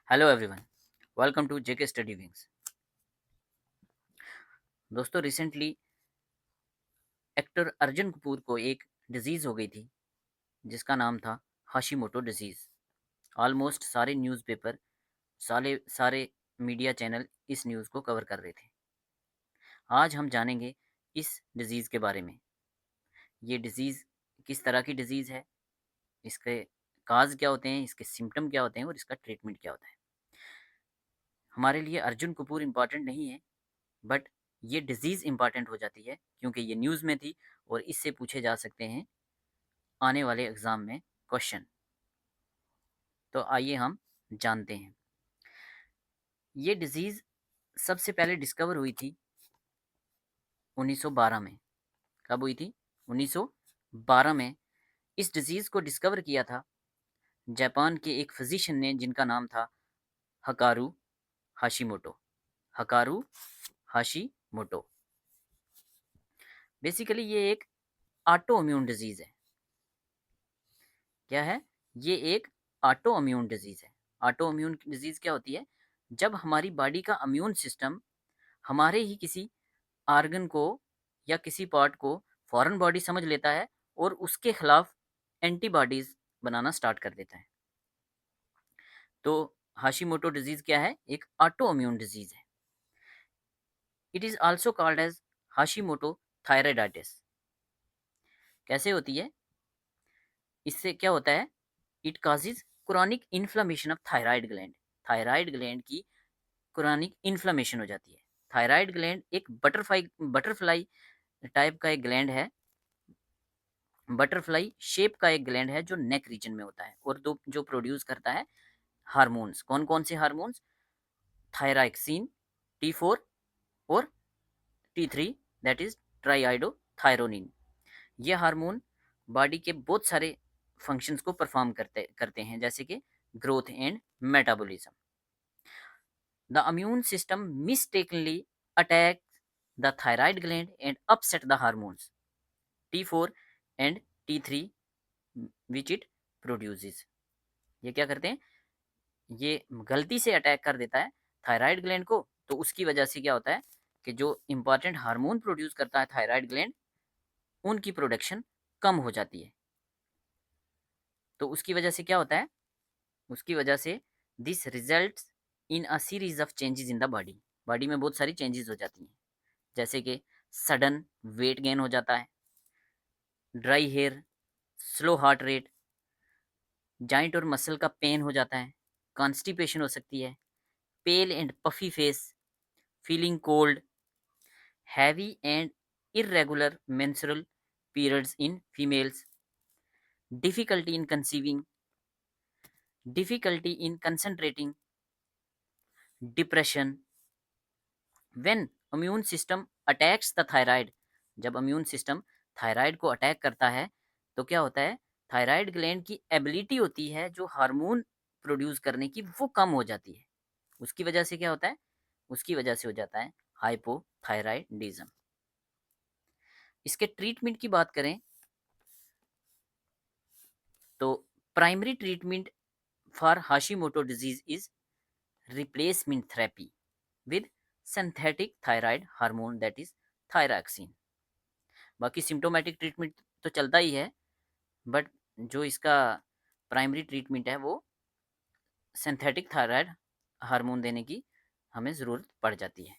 Hello everyone, welcome to JK study wings. दोस्तों, recently actor Arjun Kapoor को एक डिजीज़ हो गई थी जिसका नाम था हाशीमोटो डिजीज़। ऑलमोस्ट सारे न्यूज़पेपर, सारे सारे मीडिया चैनल इस न्यूज़ को कवर कर रहे थे। आज हम जानेंगे इस डिज़ीज़ के बारे में। ये डिज़ीज़ किस तरह की डिज़ीज़ है, इसके काज क्या होते हैं, इसके सिम्टम क्या होते हैं और इसका ट्रीटमेंट क्या होता है। हमारे लिए अर्जुन कपूर इम्पॉर्टेंट नहीं है, बट ये डिज़ीज़ इम्पॉर्टेंट हो जाती है क्योंकि ये न्यूज़ में थी और इससे पूछे जा सकते हैं आने वाले एग्ज़ाम में क्वेश्चन। तो आइए हम जानते हैं। ये डिज़ीज़ सबसे पहले डिस्कवर हुई थी 1912 में। कब हुई थी? 1912 में। इस डिज़ीज़ को डिस्कवर किया था जापान के एक फिज़िशियन ने जिनका नाम था हकारू हाशिमोटो। हकारू हाशिमोटो। बेसिकली ये एक ऑटो इम्यून डिज़ीज़ है। क्या है? ये एक ऑटो इम्यून डिज़ीज़ है। ऑटो इम्यून डिज़ीज़ क्या होती है? जब हमारी बॉडी का इम्यून सिस्टम हमारे ही किसी ऑर्गन को या किसी पार्ट को फॉरेन बॉडी समझ लेता है और उसके खिलाफ एंटीबॉडीज़ बनाना स्टार्ट कर देता है। तो हाशिमोटो डिज़ीज़ क्या है? एक ऑटो इम्यून डिज़ीज़ है। It is also called as Hashimoto thyroiditis. कैसे होती है? इससे क्या होता है? It causes chronic inflammation of thyroid gland. Thyroid gland की क्रॉनिक इन्फ्लेमेशन हो जाती है। थायराइड ग्लैंड एक बटरफ्लाई टाइप का एक ग्लैंड है। बटरफ्लाई शेप का एक ग्लैंड है जो नेक रीजन में होता है और दो जो प्रोड्यूस करता है हार्मोन्स। कौन कौन से हार्मोन्स? थायराक्सिन, T4 और T3, दैट इज ट्राईआइडोथायरोनिन। ये हार्मोन बॉडी के बहुत सारे फंक्शंस को परफॉर्म करते करते हैं, जैसे कि growth and metabolism. The immune system mistakenly attack the thyroid gland and upset the hormones T4 and T3 which it produces. ये क्या करते हैं? ये गलती से अटैक कर देता है थायराइड ग्लैंड को। तो उसकी वजह से क्या होता है कि जो इंपॉर्टेंट हार्मोन प्रोड्यूस करता है थायराइड ग्लैंड, उनकी प्रोडक्शन कम हो जाती है। तो उसकी वजह से क्या होता है? उसकी वजह से this results in a series of changes in the body. Body में बहुत सारी चेंजेस हो जाती हैं, जैसे कि सडन वेट गेन हो जाता है, dry hair, slow heart rate, joint और मसल का पेन हो जाता है, कॉन्स्टिपेशन हो सकती है, pale and puffy face, feeling cold, heavy and irregular menstrual periods in females, difficulty in conceiving, difficulty in concentrating, depression. When immune system attacks the thyroid, जब immune system thyroid को attack करता है तो क्या होता है? थायराइड ग्लैंड की ability होती है जो हार्मोन प्रोड्यूस करने की, वो कम हो जाती है। उसकी वजह से क्या होता है? उसकी वजह से हो जाता है हाइपोथायराइडिज्म। इसके ट्रीटमेंट की बात करें तो primary treatment for Hashimoto disease is replacement therapy with synthetic thyroid hormone, that is thyroxine. बाकी सिम्टोमेटिक ट्रीटमेंट तो चलता ही है, बट जो इसका प्राइमरी ट्रीटमेंट है वो सिंथेटिक थायराइड हार्मोन देने की हमें ज़रूरत पड़ जाती है।